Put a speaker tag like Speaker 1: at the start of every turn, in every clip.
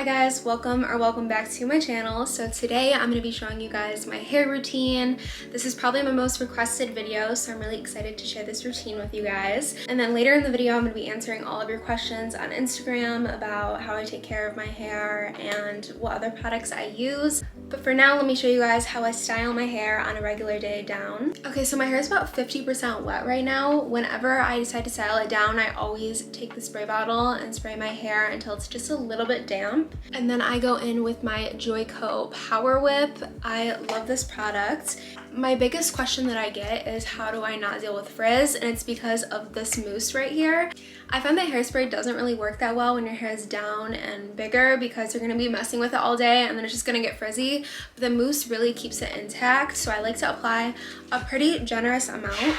Speaker 1: Hi guys, welcome back to my channel. So today I'm going to be showing you guys my hair routine. This is probably my most requested video, so I'm really excited to share this routine with you guys. And then later in the video I'm going to be answering all of your questions on Instagram about how I take care of my hair and what other products I use. But for now, let me show you guys how I style my hair on a regular day down. Okay, so my hair is about 50% wet right now. Whenever I decide to style it down, I always take the spray bottle and spray my hair until it's just a little bit damp. And then I go in with my Joico Power Whip. I love this product. My biggest question that I get is how do I not deal with frizz? And it's because of this mousse right here. I find that hairspray doesn't really work that well when your hair is down and bigger because you're gonna be messing with it all day and then it's just gonna get frizzy. But the mousse really keeps it intact, so I like to apply a pretty generous amount.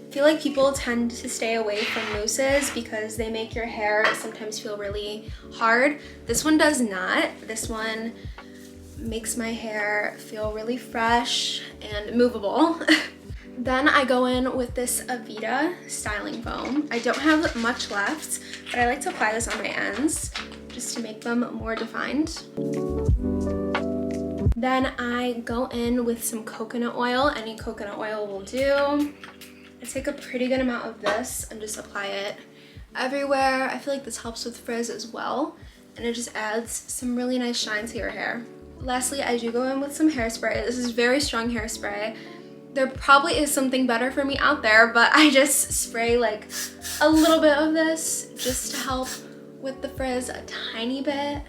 Speaker 1: I feel like people tend to stay away from mousses because they make your hair sometimes feel really hard. This one does not. This one makes my hair feel really fresh and movable. Then I go in with this Avita styling foam. I don't have much left, but I like to apply this on my ends just to make them more defined. Then I go in with some coconut oil. Any coconut oil will do. I take a pretty good amount of this and just apply it everywhere. I feel like this helps with frizz as well, and it just adds some really nice shine to your hair. Lastly, I do go in with some hairspray. This is very strong hairspray. There probably is something better for me out there, but I just spray like a little bit of this just to help with the frizz a tiny bit.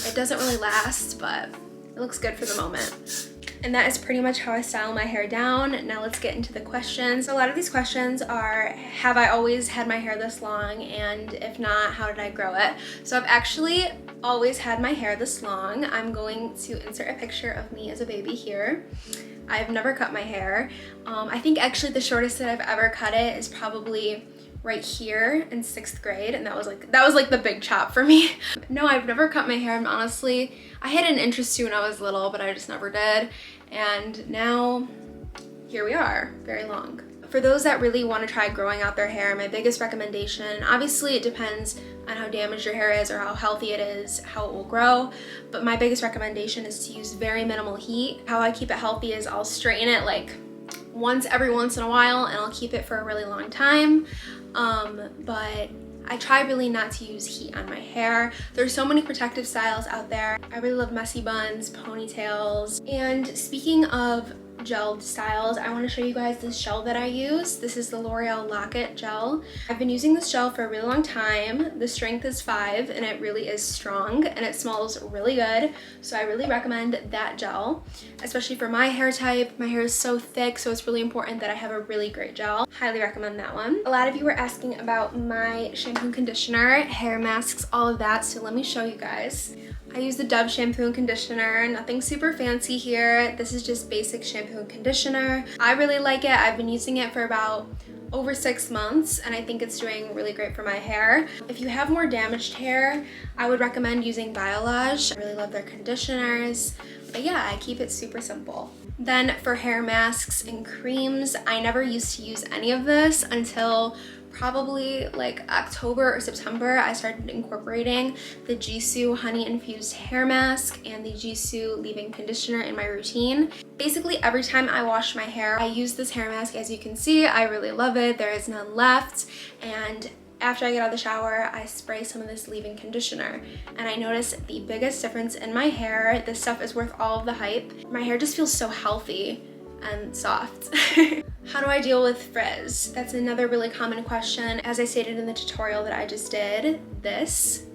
Speaker 1: It doesn't really last, but it looks good for the moment. And that is pretty much how I style my hair down. Now let's get into the questions. A lot of these questions are, have I always had my hair this long? And if not, how did I grow it? So I've actually always had my hair this long. I'm going to insert a picture of me as a baby here. I've never cut my hair. I think actually the shortest that I've ever cut it is probably right here in 6th grade, and that was like the big chop for me. No, I've never cut my hair, and honestly, I had an interest to when I was little, but I just never did. And now here we are, very long. For those that really want to try growing out their hair, my biggest recommendation, obviously it depends on how damaged your hair is or how healthy it is, how it will grow, but my biggest recommendation is to use very minimal heat. How I keep it healthy is I'll straighten it like every once in a while, and I'll keep it for a really long time. But I try really not to use heat on my hair. There's so many protective styles out there. I really love messy buns, ponytails. And speaking of gelled styles, I want to show you guys this gel that I use. This is the L'Oreal Lock-It gel. I've been using this gel for a really long time. The strength is 5 and it really is strong and it smells really good. So I really recommend that gel, especially for my hair type. My hair is so thick, so it's really important that I have a really great gel. Highly recommend that one. A lot of you were asking about my shampoo and conditioner, hair masks, all of that. So let me show you guys. I use the Dove shampoo and conditioner, nothing super fancy here. This is just basic shampoo and conditioner. I really like it. I've been using it for about over 6 months and I think it's doing really great for my hair. If you have more damaged hair, I would recommend using Biolage. I really love their conditioners. But yeah, I keep it super simple. Then for hair masks and creams, I never used to use any of this until probably like October or September. I started incorporating the Jisoo honey infused hair mask and the Jisoo leave-in conditioner in my routine. Basically every time I wash my hair, I use this hair mask. As you can see, I really love it. There is none left. And after I get out of the shower, I spray some of this leave-in conditioner. And I notice the biggest difference in my hair. This stuff is worth all of the hype. My hair just feels so healthy and soft. How do I deal with frizz? That's another really common question. As I stated in the tutorial that I just did, this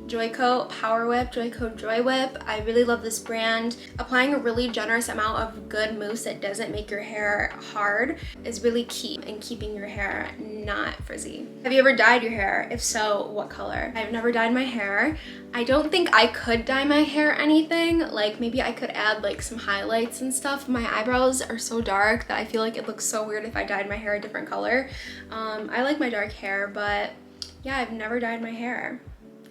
Speaker 1: Joico Power Whip, Joico Joy Whip. I really love this brand. Applying a really generous amount of good mousse that doesn't make your hair hard is really key in keeping your hair not frizzy. Have you ever dyed your hair? If so, what color? I've never dyed my hair. I don't think I could dye my hair anything. Like maybe I could add like some highlights and stuff. My eyebrows are so dark that I feel like it looks so weird if I dyed my hair a different color. I like my dark hair, but yeah, I've never dyed my hair.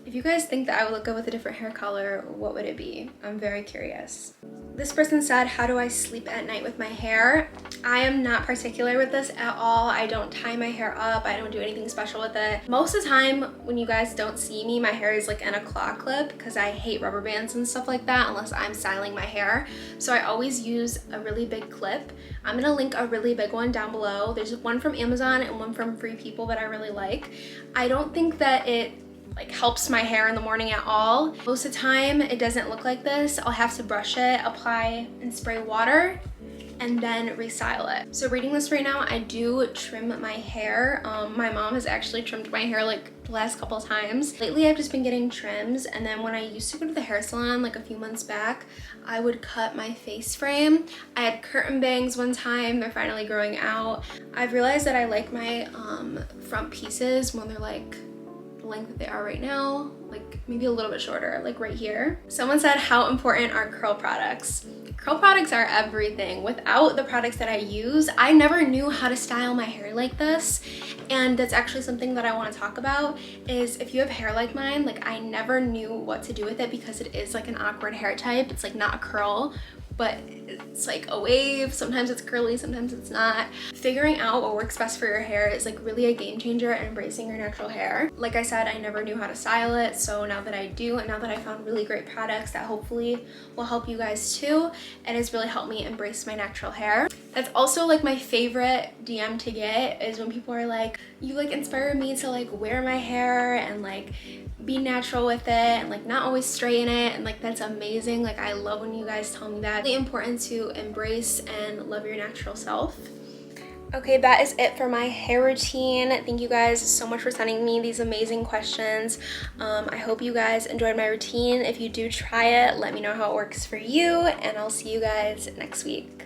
Speaker 1: If you guys think that I would look good with a different hair color, what would it be? I'm very curious. This person said, how do I sleep at night with my hair? I am not particular with this at all. I don't tie my hair up. I don't do anything special with it. Most of the time when you guys don't see me, my hair is like in a claw clip because I hate rubber bands and stuff like that unless I'm styling my hair. So I always use a really big clip. I'm gonna link a really big one down below. There's one from Amazon and one from Free People that I really like. I don't think that it like helps my hair in the morning at all. Most of the time it doesn't look like this. I'll have to brush it, apply and spray water, and then restyle it. So reading this right now, I do trim my hair. My mom has actually trimmed my hair like the last couple of times. Lately I've just been getting trims, and then when I used to go to the hair salon like a few months back, I would cut my face frame. I had curtain bangs one time, they're finally growing out. I've realized that I like my front pieces when they're like length that they are right now, like maybe a little bit shorter, like right here. Someone said, how important are curl products? Curl products are everything. Without the products that I use, I never knew how to style my hair like this. And that's actually something that I want to talk about, is if you have hair like mine, like I never knew what to do with it because it is like an awkward hair type. It's like not a curl, but it's like a wave. Sometimes it's curly, sometimes it's not. Figuring out what works best for your hair is like really a game changer in embracing your natural hair. Like I said, I never knew how to style it, so now that I do, and now that I found really great products that hopefully will help you guys too, it has really helped me embrace my natural hair. That's also like my favorite DM to get, is when people are like, you like inspire me to like wear my hair and like be natural with it and like not always straighten it, and like that's amazing. Like I love when you guys tell me that. It's really important to embrace and love your natural self. Okay, that is it for my hair routine. Thank you guys so much for sending me these amazing questions. I hope you guys enjoyed my routine. If you do try it, let me know how it works for you, and I'll see you guys next week.